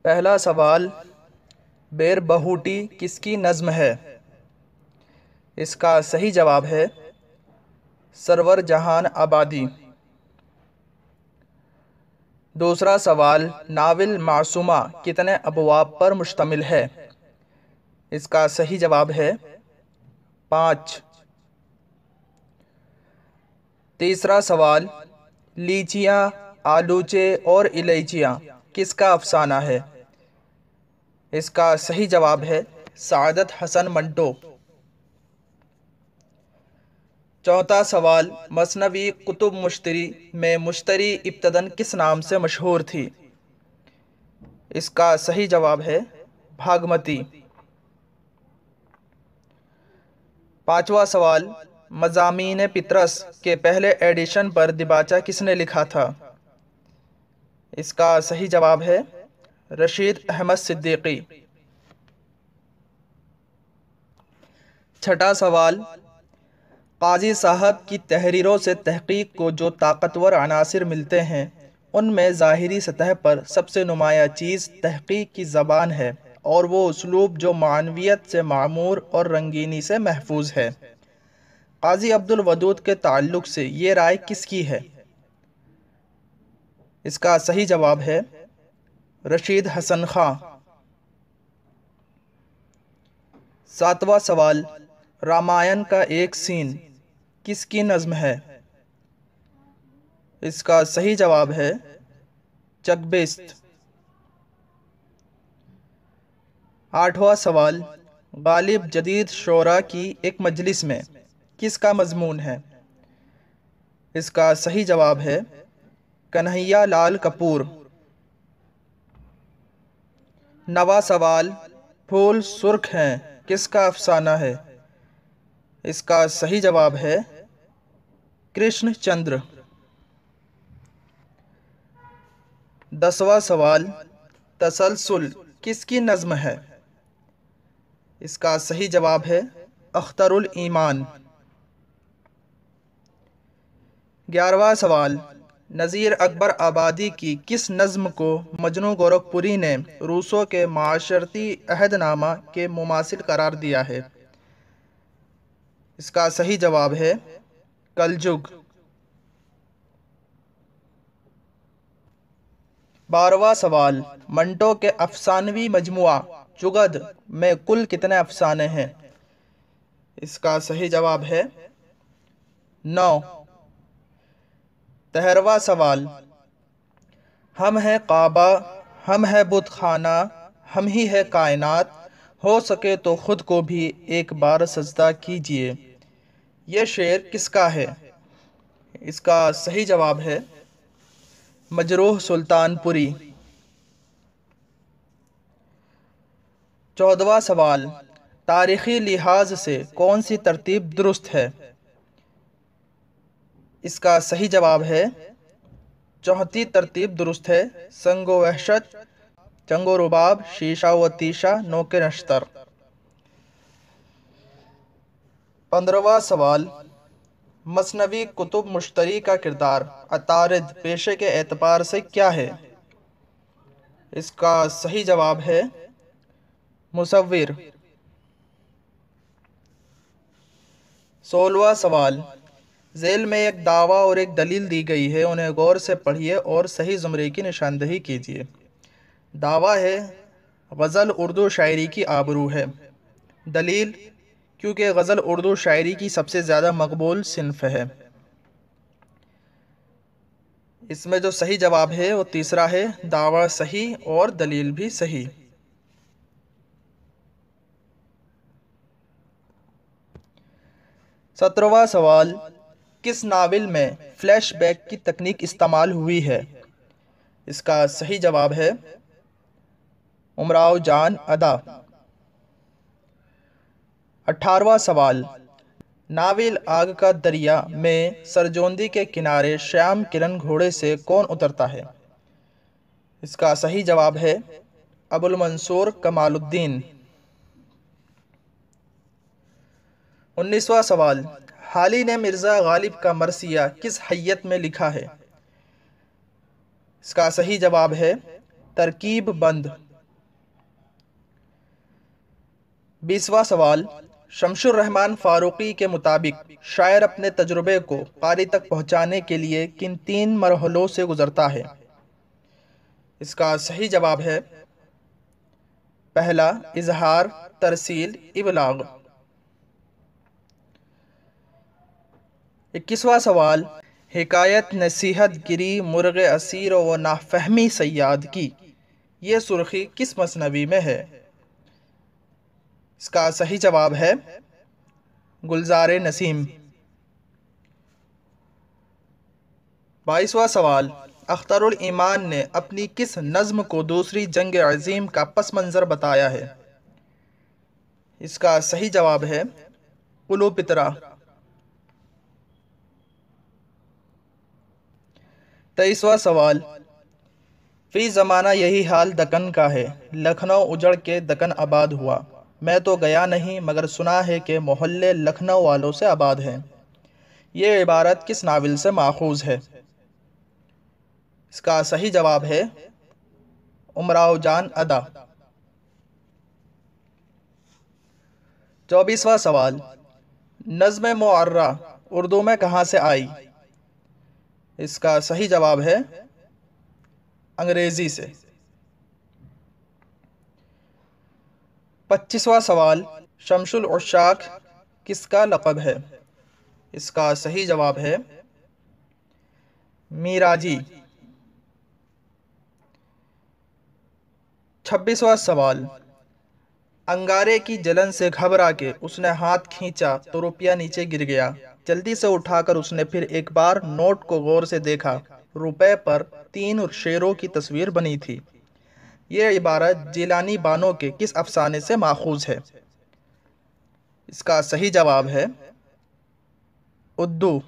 پہلا سوال، بیر بہوٹی کس کی نظم ہے؟ اس کا صحیح جواب ہے سرور جہان آبادی۔ دوسرا سوال، ناول معصومہ کتنے ابواب پر مشتمل ہے؟ اس کا صحیح جواب ہے 5۔ تیسرا سوال، لیچیاں، آلوچے اور الائچیاں کس کا افسانہ ہے؟ اس کا صحیح جواب ہے سعادت حسن منٹو۔ چوتھا سوال، مثنوی کتب مشتری میں مشتری ابتداً کس نام سے مشہور تھی؟ اس کا صحیح جواب ہے بھاگمتی۔ پانچواں سوال، مضامین پطرس کے پہلے ایڈیشن پر دیباچہ کس نے لکھا تھا؟ اس کا صحیح جواب ہے رشید احمد صدیقی۔ چھٹا سوال، قاضی صاحب کی تحریروں سے تحقیق کو جو طاقتور عناصر ملتے ہیں ان میں ظاہری سطح پر سب سے نمایاں چیز تحقیق کی زبان ہے اور وہ اسلوب جو معنویت سے معمور اور رنگینی سے محفوظ ہے۔ قاضی عبد الودود کے تعلق سے یہ رائے کس کی ہے؟ اس کا صحیح جواب ہے رشید حسن خاں۔ ساتواں سوال، رامائن کا ایک سین کس کی نظم ہے؟ اس کا صحیح جواب ہے چکبیست۔ آٹھواں سوال، غالب جدید شعراء کی ایک مجلس میں کس کا مضمون ہے؟ اس کا صحیح جواب ہے کنہیا لال کپور۔ نواں سوال، پھول سرخ ہیں کس کا افسانہ ہے؟ اس کا صحیح جواب ہے کرشن چندر۔ 10واں سوال، تسلسل کس کی نظم ہے؟ اس کا صحیح جواب ہے اختر الایمان۔ 11واں سوال، نذیر اکبر آبادی کی کس نظم کو مجنو گورکھپوری نے روسو کے معاشرتی عہد نامہ کے مماثل قرار دیا ہے؟ اس کا صحیح جواب ہے کلجگ۔ 12واں سوال، منٹو کے افسانوی مجموعہ چگد میں کل کتنے افسانے ہیں؟ اس کا صحیح جواب ہے 9۔ 13واں سوال، ہم ہے کعبہ، ہم ہے بت خانہ، ہم ہی ہے کائنات، ہو سکے تو خود کو بھی ایک بار سجدہ کیجئے، یہ شعر کس کا ہے؟ اس کا صحیح جواب ہے مجروح سلطان پوری۔ 14واں سوال، تاریخی لحاظ سے کون سی ترتیب درست ہے؟ اس کا صحیح جواب ہے چوتھی ترتیب درست ہے، سنگ و وحشت، جنگ و رباب، شیشہ و تیشہ، نوک نشتر۔ 15واں سوال، مثنوی کتب مشتری کا کردار عطارد پیشے کے اعتبار سے کیا ہے؟ اس کا صحیح جواب ہے مصور۔ 16واں سوال، ذیل میں ایک دعویٰ اور ایک دلیل دی گئی ہے، انہیں غور سے پڑھیے اور صحیح زمرے کی نشاندہی کیجیے۔ دعویٰ ہے غزل اردو شاعری کی آبرو ہے۔ دلیل، کیونکہ غزل اردو شاعری کی سب سے زیادہ مقبول صنف ہے۔ اس میں جو صحیح جواب ہے وہ تیسرا ہے، دعویٰ صحیح اور دلیل بھی صحیح۔ 17واں سوال، کس ناول میں فلیش بیک کی تکنیک استعمال ہوئی ہے؟ اس کا صحیح جواب ہے امراؤ جان ادا۔ 18واں سوال، ناول آگ کا دریا میں سرجوندی کے کنارے شیام کرن گھوڑے سے کون اترتا ہے؟ اس کا صحیح جواب ہے ابو المنصور کمال الدین۔ 19واں سوال، حالی نے مرزا غالب کا مرثیہ کس حیت میں لکھا ہے؟ اس کا صحیح جواب ہے ترکیب بند۔ 20واں سوال، شمس الرحمن فاروقی کے مطابق شاعر اپنے تجربے کو قاری تک پہنچانے کے لیے کن 3 مرحلوں سے گزرتا ہے؟ اس کا صحیح جواب ہے پہلا، اظہار، ترسیل، ابلاغ۔ 21واں سوال، حکایت نصیحت گری مرغ اسیر و نافہمی صیاد کی، یہ سرخی کس مثنوی میں ہے؟ اس کا صحیح جواب ہے گلزار نسیم۔ 22واں سوال، اختر الایمان نے اپنی کس نظم کو دوسری جنگ عظیم کا پس منظر بتایا ہے؟ اس کا صحیح جواب ہے کلوپترا۔ 23واں سوال، فی زمانہ یہی حال دکن کا ہے، لکھنؤ اجڑ کے دکن آباد ہوا، میں تو گیا نہیں مگر سنا ہے کہ محلے لکھنؤ والوں سے آباد ہیں، یہ عبارت کس ناول سے ماخوذ ہے؟ اس کا صحیح جواب ہے امراؤ جان ادا۔ 24واں سوال، نظم معرہ اردو میں کہاں سے آئی؟ اس کا صحیح جواب ہے انگریزی سے۔ 25واں سوال، شمس العشاق کس کا لقب ہے؟ اس کا صحیح جواب ہے میراجی۔ 26واں سوال، انگارے کی جلن سے گھبرا کے اس نے ہاتھ کھینچا تو روپیہ نیچے گر گیا، جلدی سے اٹھا کر اس نے پھر ایک بار نوٹ کو غور سے دیکھا، روپے پر 3 شیروں کی تصویر بنی تھی، یہ عبارت جیلانی بانو کے کس افسانے سے ماخوذ ہے؟ اس کا صحیح جواب ہے اردو۔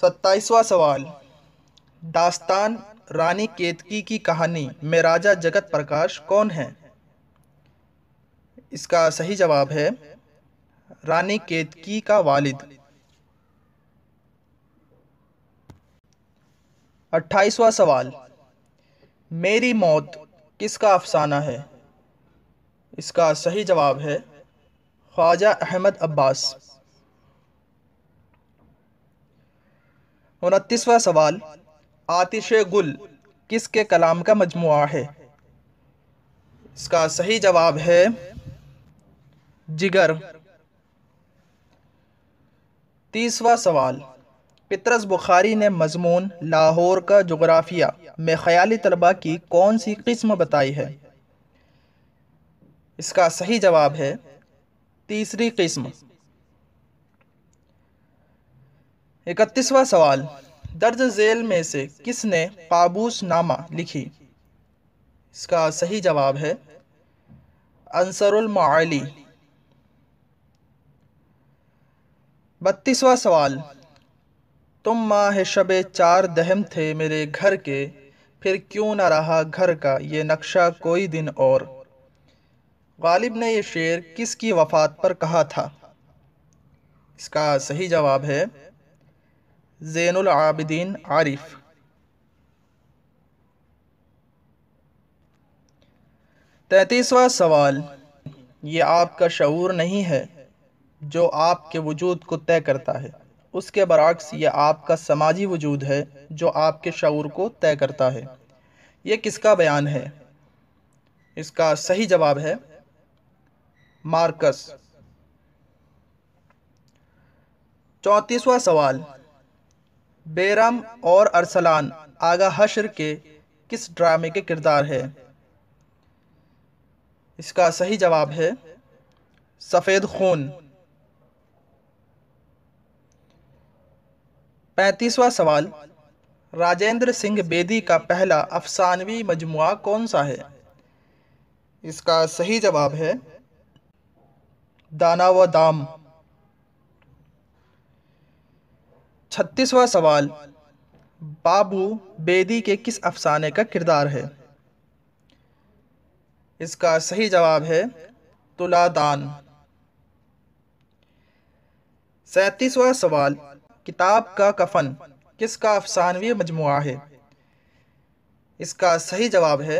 27واں سوال، داستان رانی کیتکی کی کہانی میں راجہ جگت پرکاش کون ہیں؟ اس کا صحیح جواب ہے رانی کیتکی کا والد۔ 28واں سوال، میری موت کس کا افسانہ ہے؟ اس کا صحیح جواب ہے خواجہ احمد عباس۔ 29واں سوال، آتش گل کس کے کلام کا مجموعہ ہے؟ اس کا صحیح جواب ہے جگر۔ 30واں سوال، پطرس بخاری نے مضمون لاہور کا جغرافیہ میں خیالی طلبہ کی کون سی قسم بتائی ہے؟ اس کا صحیح جواب ہے تیسری قسم۔ 31واں سوال، درج ذیل میں سے کس نے قابوس نامہ لکھی؟ اس کا صحیح جواب ہے انصر المعالی۔ 32واں سوال، تم ماہ شب 4 دہم تھے میرے گھر کے، پھر کیوں نہ رہا گھر کا یہ نقشہ کوئی دن اور، غالب نے یہ شعر کس کی وفات پر کہا تھا؟ اس کا صحیح جواب ہے زین العابدین عارف۔ 33واں سوال، یہ آپ کا شعور نہیں ہے جو آپ کے وجود کو طے کرتا ہے، اس کے برعکس یہ آپ کا سماجی وجود ہے جو آپ کے شعور کو طے کرتا ہے، یہ کس کا بیان ہے؟ اس کا صحیح جواب ہے مارکس۔ 34واں سوال، بیرم اور ارسلان آغا حشر کے کس ڈرامے کے کردار ہے؟ اس کا صحیح جواب ہے سفید خون۔ 35واں سوال، راجندر سنگھ بیدی کا پہلا افسانوی مجموعہ کون سا ہے؟ اس کا صحیح جواب ہے دانا و دام۔ 36واں سوال، بابو بیدی کے کس افسانے کا کردار ہے؟ اس کا صحیح جواب ہے تلادان۔ 37واں سوال، کتاب کا کفن کس کا افسانوی مجموعہ ہے؟ اس کا صحیح جواب ہے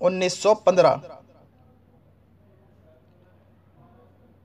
1915।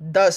10।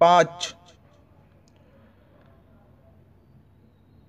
5।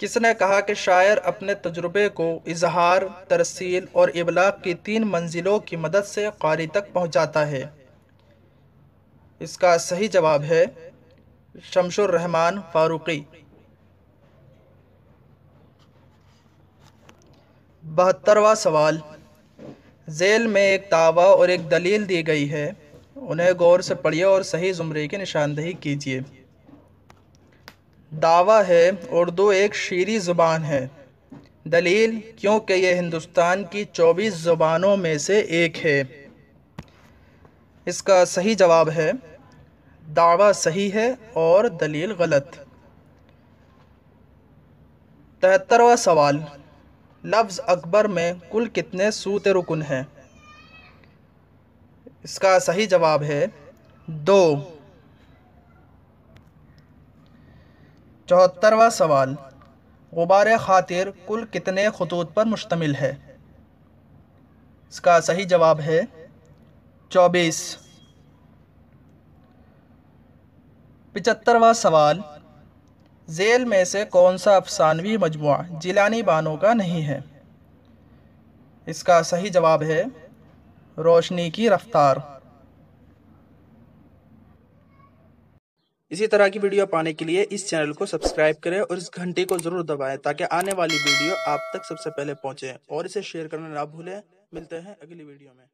کس نے کہا کہ شاعر اپنے تجربے کو اظہار، ترسیل اور ابلاغ کی 3 منزلوں کی مدد سے قاری تک پہنچاتا ہے؟ اس کا صحیح جواب ہے شمس الرحمن فاروقی۔ 72واں سوال، ذیل میں ایک دعویٰ اور ایک دلیل دی گئی ہے، انہیں غور سے پڑھیے اور صحیح زمرے کی نشاندہی کیجیے۔ دعویٰ ہے اردو ایک شیریں زبان ہے۔ دلیل، کیونکہ یہ ہندوستان کی 24 زبانوں میں سے ایک ہے۔ اس کا صحیح جواب ہے دعویٰ صحیح ہے اور دلیل غلط۔ 73واں سوال، لفظ اکبر میں کل کتنے صوت رکن ہیں؟ اس کا صحیح جواب ہے 2۔ 74واں سوال، غبار خاطر کل کتنے خطوط پر مشتمل ہے؟ اس کا صحیح جواب ہے 24۔ 75واں سوال، ذیل میں سے کون سا افسانوی مجموعہ جیلانی بانو کا نہیں ہے؟ اس کا صحیح جواب ہے روشنی کی رفتار۔ اسی طرح کی ویڈیو پانے کے لیے اس چینل کو سبسکرائب کریں اور اس گھنٹی کو ضرور دبائیں تاکہ آنے والی ویڈیو آپ تک سب سے پہلے پہنچے، اور اسے شیئر کرنا نہ بھولیں۔ ملتے ہیں اگلی ویڈیو میں۔